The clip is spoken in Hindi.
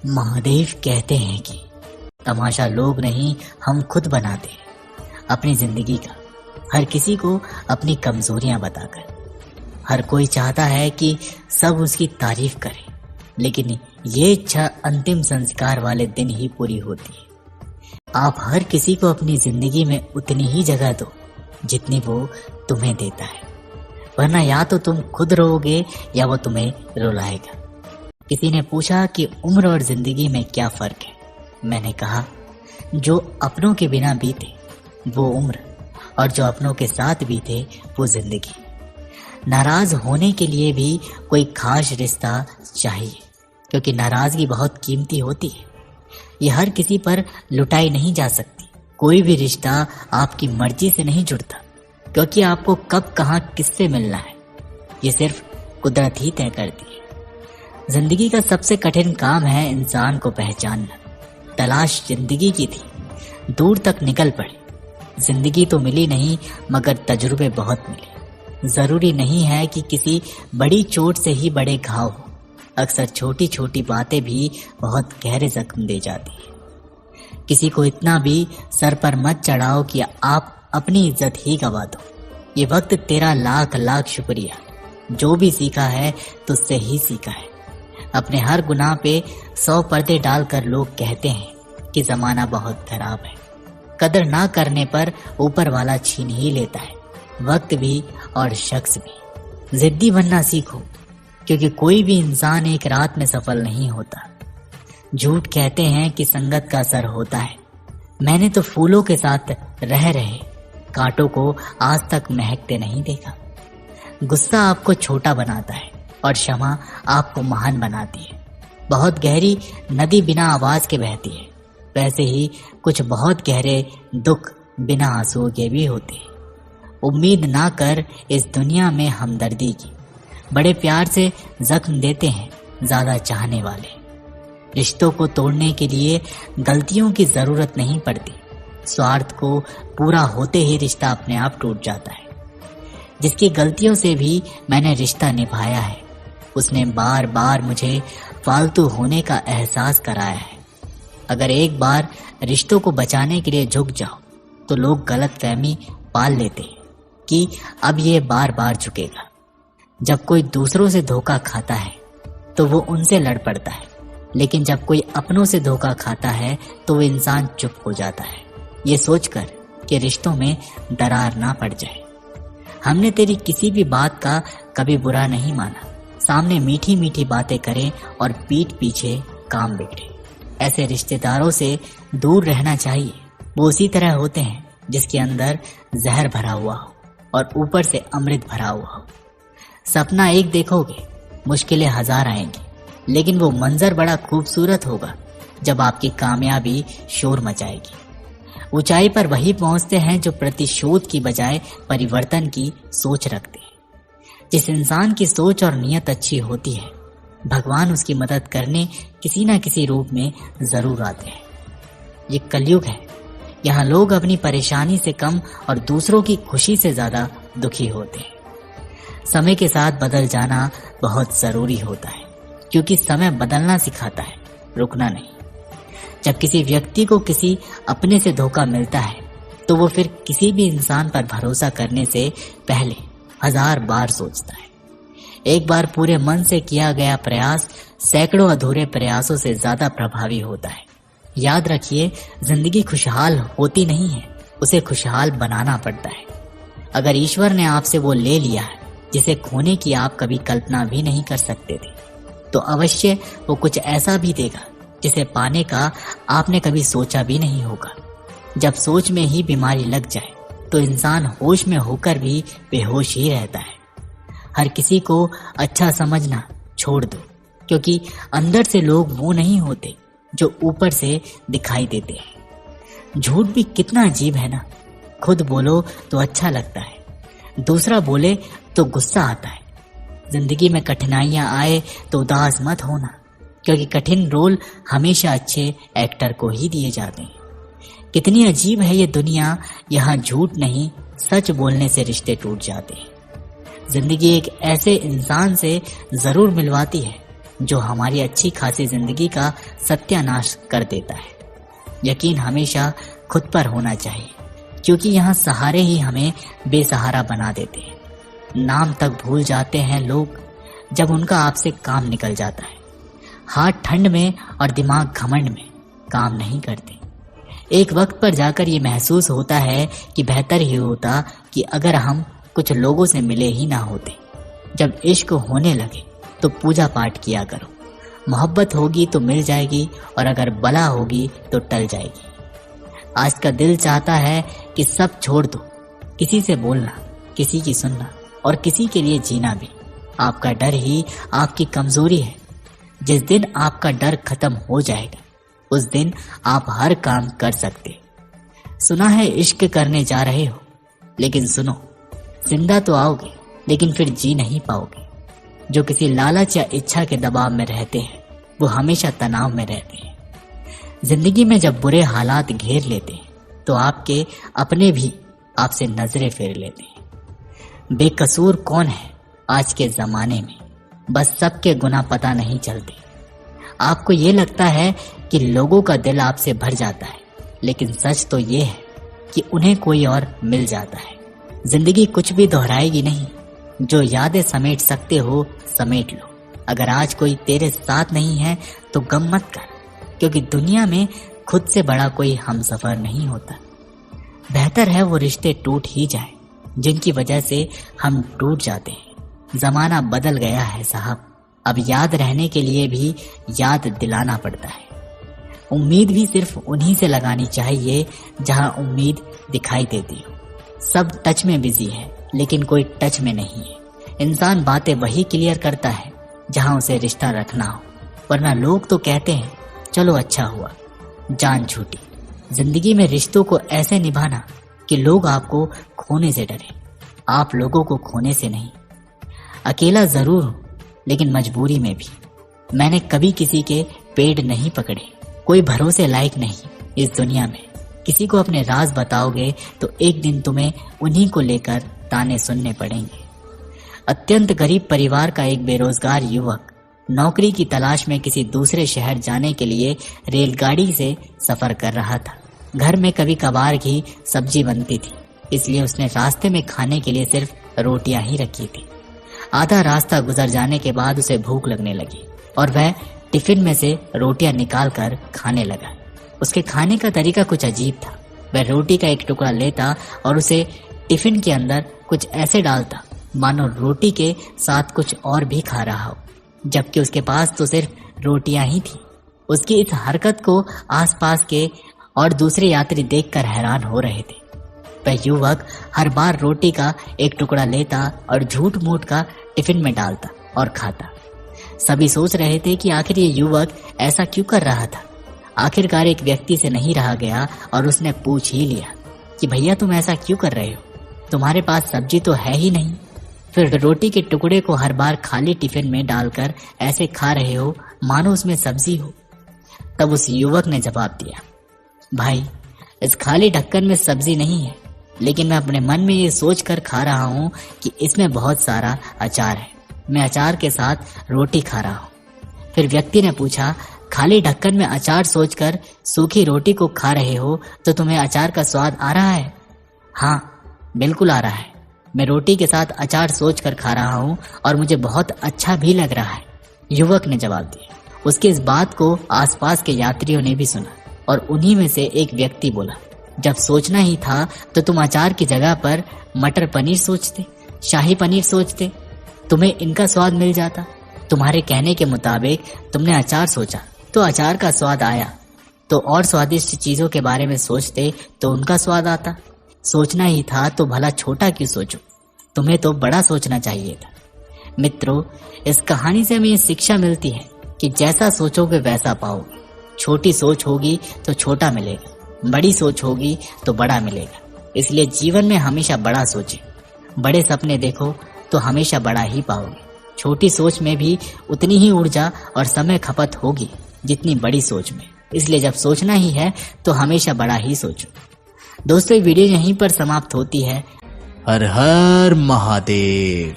महादेव कहते हैं कि तमाशा लोग नहीं, हम खुद बनाते हैं अपनी जिंदगी का, हर किसी को अपनी कमजोरियां बताकर। हर कोई चाहता है कि सब उसकी तारीफ करें, लेकिन ये इच्छा अंतिम संस्कार वाले दिन ही पूरी होती है। आप हर किसी को अपनी जिंदगी में उतनी ही जगह दो जितनी वो तुम्हें देता है, वरना या तो तुम खुद रोओगे या वो तुम्हें रुलाएगा। किसी ने पूछा कि उम्र और जिंदगी में क्या फर्क है। मैंने कहा, जो अपनों के बिना बीते वो उम्र, और जो अपनों के साथ बीते वो जिंदगी। नाराज होने के लिए भी कोई खास रिश्ता चाहिए, क्योंकि नाराजगी बहुत कीमती होती है। ये हर किसी पर लुटाई नहीं जा सकती। कोई भी रिश्ता आपकी मर्जी से नहीं जुड़ता, क्योंकि आपको कब कहाँ किससे मिलना है ये सिर्फ कुदरत ही तय करती है। जिंदगी का सबसे कठिन काम है इंसान को पहचानना। तलाश जिंदगी की थी, दूर तक निकल पड़े। जिंदगी तो मिली नहीं, मगर तजुर्बे बहुत मिले। जरूरी नहीं है कि किसी बड़ी चोट से ही बड़े घाव हो। अक्सर छोटी छोटी बातें भी बहुत गहरे जख्म दे जाती है। किसी को इतना भी सर पर मत चढ़ाओ कि आप अपनी इज्जत ही गवा दो। ये वक्त तेरा लाख लाख शुक्रिया। जो भी सीखा है तुझसे ही सीखा है। अपने हर गुनाह पे 100 पर्दे डालकर लोग कहते हैं कि जमाना बहुत खराब है। कदर ना करने पर ऊपर वाला छीन ही लेता है, वक्त भी और शख्स भी। जिद्दी बनना सीखो, क्योंकि कोई भी इंसान एक रात में सफल नहीं होता। झूठ कहते हैं कि संगत का असर होता है। मैंने तो फूलों के साथ रह रहे कांटों को आज तक महकते नहीं देखा। गुस्सा आपको छोटा बनाता है और क्षमा आपको महान बनाती है। बहुत गहरी नदी बिना आवाज के बहती है, वैसे ही कुछ बहुत गहरे दुख बिना आंसुओं के भी होते हैं। उम्मीद ना कर इस दुनिया में हमदर्दी की। बड़े प्यार से जख्म देते हैं ज्यादा चाहने वाले। रिश्तों को तोड़ने के लिए गलतियों की जरूरत नहीं पड़ती। स्वार्थ को पूरा होते ही रिश्ता अपने आप टूट जाता है। जिसकी गलतियों से भी मैंने रिश्ता निभाया है, उसने बार बार मुझे फालतू होने का एहसास कराया है। अगर एक बार रिश्तों को बचाने के लिए झुक जाओ तो लोग गलतफहमी पाल लेते हैं कि अब ये बार बार झुकेगा। जब कोई दूसरों से धोखा खाता है तो वो उनसे लड़ पड़ता है, लेकिन जब कोई अपनों से धोखा खाता है तो वो इंसान चुप हो जाता है, ये सोचकर कि रिश्तों में दरार ना पड़ जाए। हमने तेरी किसी भी बात का कभी बुरा नहीं माना। सामने मीठी मीठी बातें करें और पीठ पीछे काम बिगड़े। ऐसे रिश्तेदारों से दूर रहना चाहिए। वो उसी तरह होते हैं जिसके अंदर जहर भरा हुआ हो और ऊपर से अमृत भरा हुआ हो। सपना एक देखोगे, मुश्किलें 1000 आएंगी, लेकिन वो मंजर बड़ा खूबसूरत होगा जब आपकी कामयाबी शोर मचाएगी। ऊंचाई पर वही पहुंचते हैं जो प्रतिशोध की बजाय परिवर्तन की सोच रखते हैं। जिस इंसान की सोच और नियत अच्छी होती है, भगवान उसकी मदद करने किसी न किसी रूप में जरूर आते हैं। ये कलयुग है, यहाँ लोग अपनी परेशानी से कम और दूसरों की खुशी से ज्यादा दुखी होते हैं। समय के साथ बदल जाना बहुत जरूरी होता है, क्योंकि समय बदलना सिखाता है, रुकना नहीं। जब किसी व्यक्ति को किसी अपने से धोखा मिलता है तो वो फिर किसी भी इंसान पर भरोसा करने से पहले 1000 बार सोचता है। एक बार पूरे मन से किया गया प्रयास सैकड़ों अधूरे प्रयासों से ज्यादा प्रभावी होता है। याद रखिए, जिंदगी खुशहाल होती नहीं है, उसे खुशहाल बनाना पड़ता है। अगर ईश्वर ने आपसे वो ले लिया है जिसे खोने की आप कभी कल्पना भी नहीं कर सकते थे, तो अवश्य वो कुछ ऐसा भी देगा जिसे पाने का आपने कभी सोचा भी नहीं होगा। जब सोच में ही बीमारी लग जाए तो इंसान होश में होकर भी बेहोश ही रहता है। हर किसी को अच्छा समझना छोड़ दो, क्योंकि अंदर से लोग वो नहीं होते जो ऊपर से दिखाई देते हैं। झूठ भी कितना अजीब है ना। खुद बोलो तो अच्छा लगता है, दूसरा बोले तो गुस्सा आता है। जिंदगी में कठिनाइयां आए तो उदास मत होना, क्योंकि कठिन रोल हमेशा अच्छे एक्टर को ही दिए जाते हैं। कितनी अजीब है ये दुनिया, यहाँ झूठ नहीं सच बोलने से रिश्ते टूट जाते हैं। जिंदगी एक ऐसे इंसान से जरूर मिलवाती है जो हमारी अच्छी खासी जिंदगी का सत्यानाश कर देता है। यकीन हमेशा खुद पर होना चाहिए, क्योंकि यहाँ सहारे ही हमें बेसहारा बना देते हैं। नाम तक भूल जाते हैं लोग जब उनका आपसे काम निकल जाता है। हाथ ठंड में और दिमाग घमंड में काम नहीं करते। एक वक्त पर जाकर ये महसूस होता है कि बेहतर ही होता कि अगर हम कुछ लोगों से मिले ही ना होते। जब इश्क होने लगे तो पूजा पाठ किया करो। मोहब्बत होगी तो मिल जाएगी, और अगर बला होगी तो टल जाएगी। आज का दिल चाहता है कि सब छोड़ दो, किसी से बोलना, किसी की सुनना और किसी के लिए जीना भी। आपका डर ही आपकी कमजोरी है। जिस दिन आपका डर खत्म हो जाएगा उस दिन आप हर काम कर सकते। सुना है इश्क करने जा रहे हो, लेकिन सुनो, जिंदा तो आओगे लेकिन फिर जी नहीं पाओगे। जो किसी लालच या इच्छा के दबाव में रहते हैं वो हमेशा तनाव में रहते हैं। जिंदगी में जब बुरे हालात घेर लेते हैं तो आपके अपने भी आपसे नजरें फेर लेते हैं। बेकसूर कौन है आज के जमाने में, बस सबके गुनाह पता नहीं चलते। आपको ये लगता है कि लोगों का दिल आपसे भर जाता है, लेकिन सच तो ये है कि उन्हें कोई और मिल जाता है। जिंदगी कुछ भी दोहराएगी नहीं। जो यादें समेट सकते हो समेट लो। अगर आज कोई तेरे साथ नहीं है तो गम मत कर, क्योंकि दुनिया में खुद से बड़ा कोई हमसफर नहीं होता। बेहतर है वो रिश्ते टूट ही जाएं जिनकी वजह से हम टूट जाते हैं। जमाना बदल गया है साहब, अब याद रहने के लिए भी याद दिलाना पड़ता है। उम्मीद भी सिर्फ उन्हीं से लगानी चाहिए जहां उम्मीद दिखाई देती हो। सब टच में बिजी है लेकिन कोई टच में नहीं है। इंसान बातें वही क्लियर करता है जहां उसे रिश्ता रखना हो, वरना लोग तो कहते हैं चलो अच्छा हुआ, जान छूटी। जिंदगी में रिश्तों को ऐसे निभाना कि लोग आपको खोने से डरे, आप लोगों को खोने से नहीं। अकेला जरूर हूं लेकिन मजबूरी में भी। मैंने कभी किसी के पेड़ नहीं पकड़े। कोई भरोसे लायक नहीं इस दुनिया में। किसी को अपने राज बताओगे तो एक दिन तुम्हें उन्हीं को लेकर ताने सुनने पड़ेंगे। अत्यंत गरीब परिवार का एक बेरोजगार युवक नौकरी की तलाश में किसी दूसरे शहर जाने के लिए रेलगाड़ी से सफर कर रहा था। घर में कभी कभार ही सब्जी बनती थी, इसलिए उसने रास्ते में खाने के लिए सिर्फ रोटियां ही रखी थी। आधा रास्ता गुजर जाने के बाद उसे भूख लगने लगी और वह टिफिन में से रोटियां निकाल कर खाने लगा। उसके खाने का तरीका कुछ अजीब था। वह रोटी का एक टुकड़ा लेता और उसे टिफिन के अंदर कुछ ऐसे डालता मानो रोटी के साथ कुछ और भी खा रहा हो, जबकि उसके पास तो सिर्फ रोटियां ही थी। उसकी इस हरकत को आसपास के और दूसरे यात्री देखकर हैरान हो रहे थे। वह युवक हर बार रोटी का एक टुकड़ा लेता और झूठ मूठ का टिफिन में डालता और खाता। सभी सोच रहे थे कि आखिर ये युवक ऐसा क्यों कर रहा था। आखिरकार एक व्यक्ति से नहीं रहा गया और उसने पूछ ही लिया कि भैया तुम ऐसा क्यों कर रहे हो, तुम्हारे पास सब्जी तो है ही नहीं, फिर रोटी के टुकड़े को हर बार खाली टिफिन में डालकर ऐसे खा रहे हो मानो उसमें सब्जी हो। तब उस युवक ने जवाब दिया, भाई इस खाली ढक्कन में सब्जी नहीं है, लेकिन मैं अपने मन में ये सोच कर खा रहा हूँ कि इसमें बहुत सारा अचार है, मैं अचार के साथ रोटी खा रहा हूँ। फिर व्यक्ति ने पूछा, खाली ढक्कन में अचार सोचकर सूखी रोटी को खा रहे हो तो तुम्हें अचार का स्वाद आ रहा है? हाँ बिल्कुल आ रहा है, मैं रोटी के साथ अचार सोचकर खा रहा हूँ और मुझे बहुत अच्छा भी लग रहा है, युवक ने जवाब दिया। उसकी इस बात को आसपास के यात्रियों ने भी सुना और उन्हीं में से एक व्यक्ति बोला, जब सोचना ही था तो तुम अचार की जगह पर मटर पनीर सोचते, शाही पनीर सोचते, तुम्हें इनका स्वाद मिल जाता। तुम्हारे कहने के मुताबिक तुमने अचार सोचा तो अचार का स्वाद आया, तो और स्वादिष्ट चीजों के बारे में सोचते तो उनका स्वाद आता। सोचना ही था तो भला छोटा क्यों सोचो, तुम्हें तो बड़ा सोचना चाहिए था। मित्रों, इस कहानी से हमें ये शिक्षा मिलती है कि जैसा सोचोगे वैसा पाओगे। छोटी सोच होगी तो छोटा मिलेगा, बड़ी सोच होगी तो बड़ा मिलेगा। इसलिए जीवन में हमेशा बड़ा सोचें, बड़े सपने देखो तो हमेशा बड़ा ही पाओगे। छोटी सोच में भी उतनी ही ऊर्जा और समय खपत होगी जितनी बड़ी सोच में। इसलिए जब सोचना ही है तो हमेशा बड़ा ही सोचो। दोस्तों, वीडियो यहीं पर समाप्त होती है। हर हर महादेव।